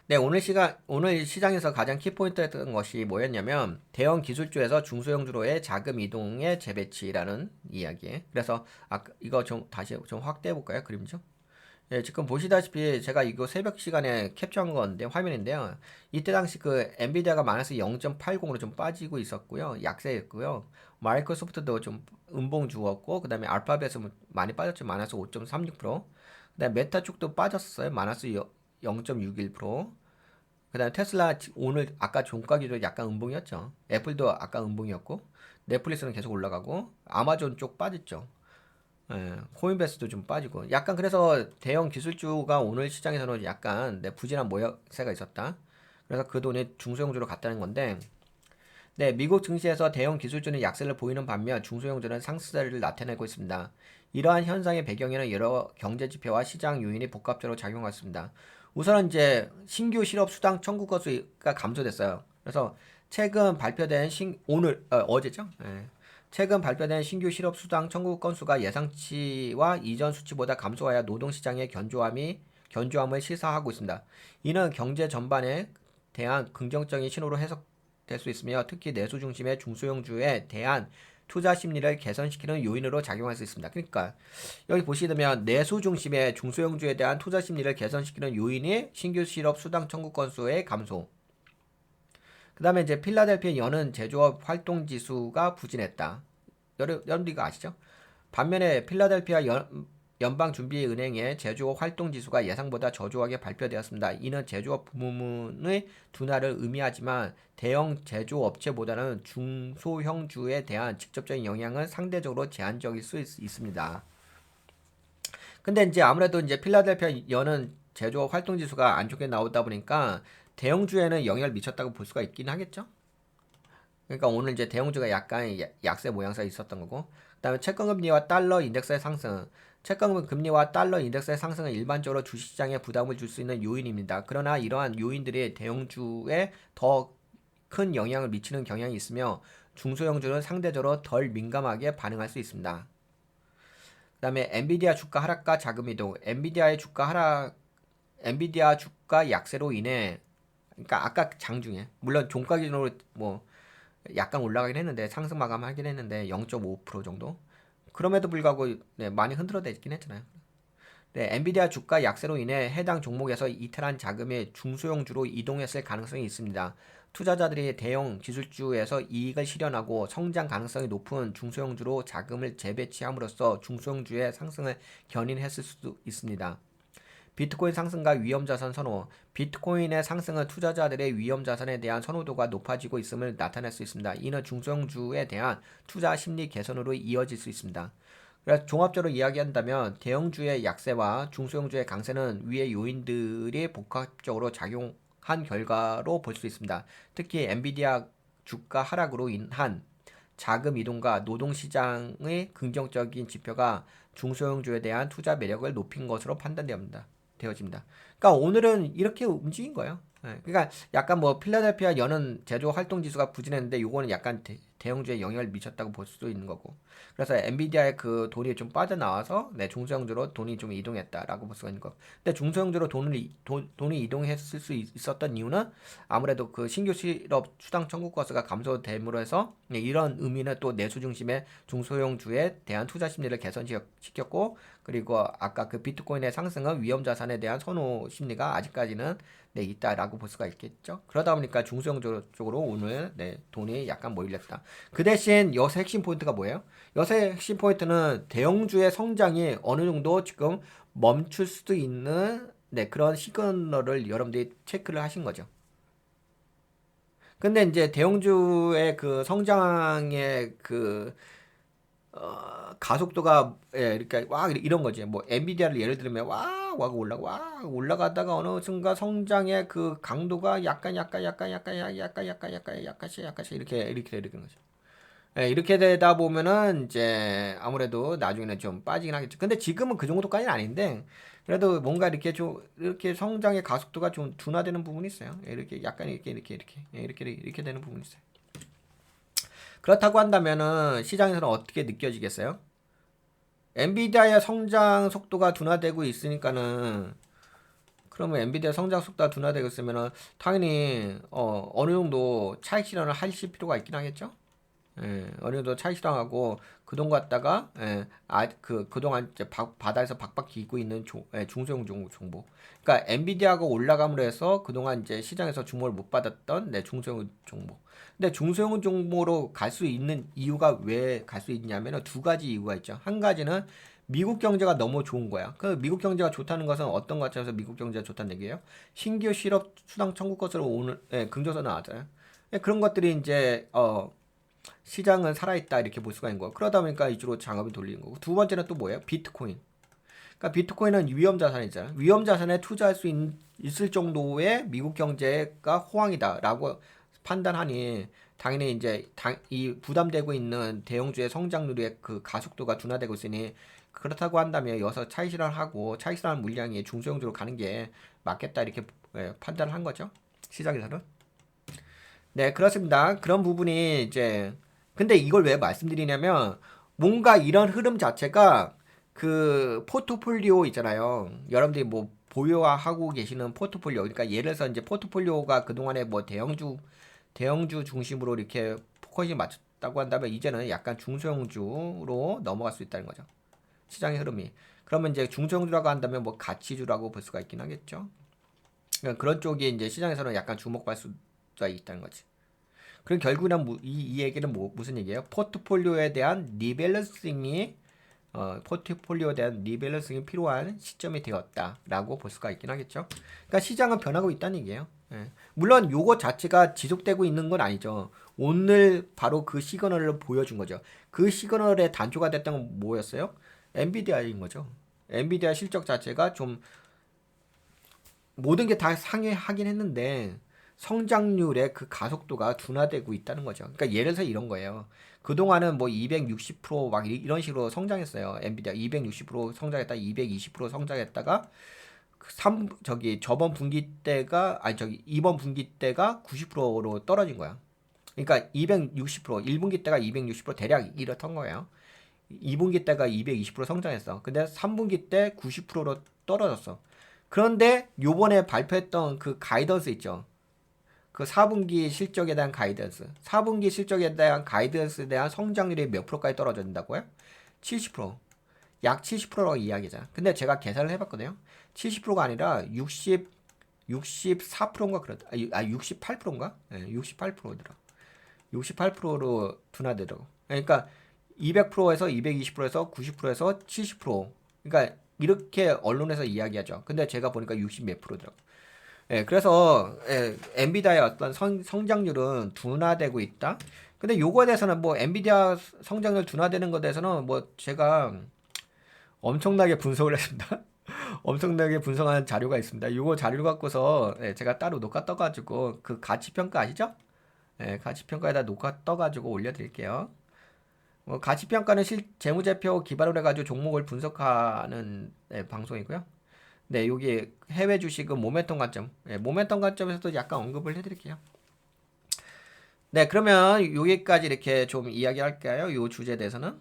네, 오늘 시장에서 가장 키포인트였던 것이 뭐였냐면, 대형 기술주에서 중소형주로의 자금 이동의 재배치라는 이야기. 그래서, 이거 좀, 다시 좀 확대해볼까요? 그림 좀. 예, 지금 보시다시피 제가 이거 새벽 시간에 캡처한 건데, 화면인데요. 이때 당시 그 엔비디아가 마이너스 0.80으로 좀 빠지고 있었고요. 약세였고요. 마이크로소프트도 좀 음봉 주었고, 그 다음에 알파벳은 많이 빠졌죠. 마이너스 5.36%. 그 다음에 메타 쪽도 빠졌어요. 마이너스 0.61%. 그 다음에 테슬라 오늘 아까 종가기도 약간 음봉이었죠. 애플도 아까 음봉이었고, 넷플릭스는 계속 올라가고, 아마존 쪽 빠졌죠. 예, 코인베스도 좀 빠지고 약간 그래서 대형 기술주가 오늘 시장에서는 약간 부진한 모양새가 있었다. 그래서 그 돈이 중소형주로 갔다는 건데, 네, 미국 증시에서 대형 기술주는 약세를 보이는 반면 중소형주는 상승세를 나타내고 있습니다. 이러한 현상의 배경에는 여러 경제 지표와 시장 요인이 복합적으로 작용하고 있습니다. 우선은 이제 신규 실업 수당 청구 건수가 감소됐어요. 그래서 최근 발표된 어제죠? 예. 최근 발표된 신규 실업 수당 청구 건수가 예상치와 이전 수치보다 감소하여 노동시장의 견조함을 시사하고 있습니다. 이는 경제 전반에 대한 긍정적인 신호로 해석될 수 있으며, 특히 내수 중심의 중소형주에 대한 투자 심리를 개선시키는 요인으로 작용할 수 있습니다. 그러니까 여기 보시면 내수 중심의 중소형주에 대한 투자 심리를 개선시키는 요인이 신규 실업 수당 청구 건수의 감소. 그 다음에 이제 필라델피아 여는 제조업 활동 지수가 부진했다. 여러분들 이거 아시죠? 반면에 필라델피아 연방준비은행의 제조업 활동 지수가 예상보다 저조하게 발표되었습니다. 이는 제조업 부문의 둔화를 의미하지만 대형 제조업체보다는 중소형주에 대한 직접적인 영향은 상대적으로 제한적일 수 있습니다. 근데 이제 아무래도 이제 필라델피아 여는 제조업 활동 지수가 안 좋게 나오다 보니까 대형주에는 영향을 미쳤다고 볼 수가 있긴 하겠죠? 그러니까 오늘 이제 대형주가 약간 약세 모양새가 있었던 거고, 그다음에 채권금리와 달러 인덱스의 상승. 채권금리와 달러 인덱스의 상승은 일반적으로 주식시장에 부담을 줄 수 있는 요인입니다. 그러나 이러한 요인들이 대형주에 더 큰 영향을 미치는 경향이 있으며, 중소형주는 상대적으로 덜 민감하게 반응할 수 있습니다. 그다음에 엔비디아 주가 하락과 자금 이동. 엔비디아 주가 약세로 인해, 그러니까 아까 장중에 물론 종가 기준으로 뭐 약간 올라가긴 했는데, 상승 마감하긴 했는데 0.5% 정도. 그럼에도 불구하고 네, 많이 흔들어대긴 했잖아요. 네, 엔비디아 주가 약세로 인해 해당 종목에서 이탈한 자금이 중소형주로 이동했을 가능성이 있습니다. 투자자들이 대형 기술주에서 이익을 실현하고 성장 가능성이 높은 중소형주로 자금을 재배치함으로써 중소형주의 상승을 견인했을 수도 있습니다. 비트코인 상승과 위험자산 선호. 비트코인의 상승은 투자자들의 위험자산에 대한 선호도가 높아지고 있음을 나타낼 수 있습니다. 이는 중소형주에 대한 투자 심리 개선으로 이어질 수 있습니다. 그래서 종합적으로 이야기한다면 대형주의 약세와 중소형주의 강세는 위의 요인들이 복합적으로 작용한 결과로 볼 수 있습니다. 특히 엔비디아 주가 하락으로 인한 자금 이동과 노동시장의 긍정적인 지표가 중소형주에 대한 투자 매력을 높인 것으로 되어집니다. 그러니까 오늘은 이렇게 움직인 거예요. 예, 그러니까 약간 뭐 필라델피아 여는 제조 활동 지수가 부진했는데 요거는 약간 대형주에 영향을 미쳤다고 볼 수도 있는 거고. 그래서 엔비디아의 그 돈이 좀 빠져나와서 중소형주로 돈이 좀 이동했다라고 볼 수가 있는 거. 근데 중소형주로 돈이 이동했을 수 있었던 이유는 아무래도 그 신규 실업 수당 청구 건수가 감소됨으로 해서, 이런 의미는 또 내수 중심의 중소형주에 대한 투자 심리를 개선시켰고, 그리고 아까 그 비트코인의 상승은 위험 자산에 대한 선호 심리가 아직까지는 있다라고 볼 수가 있겠죠. 그러다 보니까 중소형 쪽으로 오늘 돈이 약간 몰렸다. 그 대신 여기서 핵심 포인트가 뭐예요? 여기서 핵심 포인트는 대형주의 성장이 어느 정도 지금 멈출 수도 있는 그런 시그널을 여러분들이 체크를 하신 거죠. 근데 이제 대형주의 그 성장의 그 가속도가, 그러니까 와 이런 거지. 뭐 엔비디아를 예를 들면 와 올라가다가 어느 순간 성장의 그 강도가 약간씩 이렇게 되는 거죠. 예, 이렇게 되다 보면은 이제 아무래도 나중에는 좀 빠지긴 하겠죠. 근데 지금은 그 정도까지는 아닌데, 그래도 뭔가 이렇게 좀 이렇게 성장의 가속도가 좀 둔화되는 부분이 있어요. 이렇게 약간 이렇게 되는 부분이 있어요. 그렇다고 한다면은 시장에서는 어떻게 느껴지겠어요? 엔비디아의 성장 속도가 둔화되고 있으니까는 그러면 엔비디아 성장 속도가 둔화되고 있으면은 당연히 어느 정도 차익 실현을 하실 필요가 있긴 하겠죠. 예, 어느 정도 차익 실현하고 그동 갖다가 그동안 이제 바다에서 박박 기고 있는 중소형 정보. 그러니까 엔비디아가 올라감으로 해서 그동안 이제 시장에서 주목을 못 받았던 중소형 정보. 근데 중소형 정보로 갈 수 있는 이유가 왜 갈 수 있냐면은 두 가지 이유가 있죠. 한 가지는 미국 경제가 너무 좋은 거야. 그 미국 경제가 좋다는 것은 어떤 관점에서 미국 경제가 좋다는 얘기예요? 신규 실업 수당 청구 것으로 오늘 긍정서 나왔잖아요. 그런 것들이 이제 시장은 살아있다 이렇게 볼 수가 있는 거고 그러다 보니까 이쪽으로 장업이 돌리는 거고 두 번째는 또 뭐예요? 비트코인. 그러니까 비트코인은 위험자산이잖아요. 위험자산에 투자할 수 있을 정도의 미국 경제가 호황이다라고 판단하니 당연히 이제 이 부담되고 있는 대형주의 성장률의 그 가속도가 둔화되고 있으니 그렇다고 한다면 여기서 차익 실현하고 차익 실현 물량이 중소형주로 가는 게 맞겠다 이렇게 판단을 한 거죠. 시장에서는. 네, 그렇습니다. 그런 부분이 이제 근데 이걸 왜 말씀드리냐면 뭔가 이런 흐름 자체가 그 포트폴리오 있잖아요. 여러분들이 뭐 보유하고 계시는 포트폴리오 그러니까 예를 들어서 이제 포트폴리오가 그동안에 뭐 대형주 중심으로 이렇게 포커싱이 맞췄다고 한다면 이제는 약간 중소형주로 넘어갈 수 있다는 거죠. 시장의 흐름이. 그러면 이제 중소형주라고 한다면 뭐 가치주라고 볼 수가 있긴 하겠죠. 그러니까 그런 쪽이 이제 시장에서는 약간 주목받을 수가 있다는 거지. 그럼 결국은 이 얘기는 무슨 얘기예요? 포트폴리오에 대한 리밸런싱이 필요한 시점이 되었다라고 볼 수가 있긴 하겠죠. 그러니까 시장은 변하고 있다는 얘기예요. 예. 물론 요거 자체가 지속되고 있는 건 아니죠. 오늘 바로 그 시그널을 보여준 거죠. 그 시그널의 단초가 됐던 건 뭐였어요? 엔비디아인 거죠. 엔비디아 실적 자체가 좀 모든 게 다 상회하긴 했는데 성장률의 그 가속도가 둔화되고 있다는 거죠. 그러니까 예를 들어서 이런 거예요. 그동안은 뭐 260%막 이런 식으로 성장했어요. 엔비디아 260% 성장했다, 220% 성장했다가 저번 분기 때가 이번 분기 때가 90%로 떨어진 거야. 그러니까 260% 1분기 때가 260% 대략 이렇던 거예요. 2분기 때가 220% 성장했어. 근데 3분기 때 90%로 떨어졌어. 그런데 요번에 발표했던 그 가이던스 있죠. 그 4분기 실적에 대한 가이던스. 4분기 실적에 대한 가이던스에 대한 성장률이 몇 프로까지 떨어진다고요? 70%. 약 70%라고 이야기잖아. 근데 제가 계산을 해봤거든요. 70%가 아니라 64%인가 그렇다. 68%인가? 네, 68%더라. 68%로 둔화되더라고. 그러니까 200%에서 220%에서 90%에서 70%. 그러니까 이렇게 언론에서 이야기하죠. 근데 제가 보니까 60 몇 프로더라고. 예, 그래서 엔비디아의 어떤 성장률은 둔화되고 있다. 근데 요거에 대해서는 뭐 엔비디아 성장률 둔화되는 것에 대해서는 뭐 제가 엄청나게 분석을 했습니다. 엄청나게 분석한 자료가 있습니다. 요거 자료 갖고서 제가 따로 녹화 떠가지고 그 가치평가 아시죠? 가치평가에다 녹화 떠가지고 올려드릴게요. 가치평가는 재무제표 기반으로 해가지고 종목을 분석하는 방송이고요. 네, 여기 해외 주식은 모멘텀 관점. 모멘텀 관점에서도 약간 언급을 해드릴게요. 네, 그러면 여기까지 이렇게 좀 이야기할까요? 요 주제에 대해서는.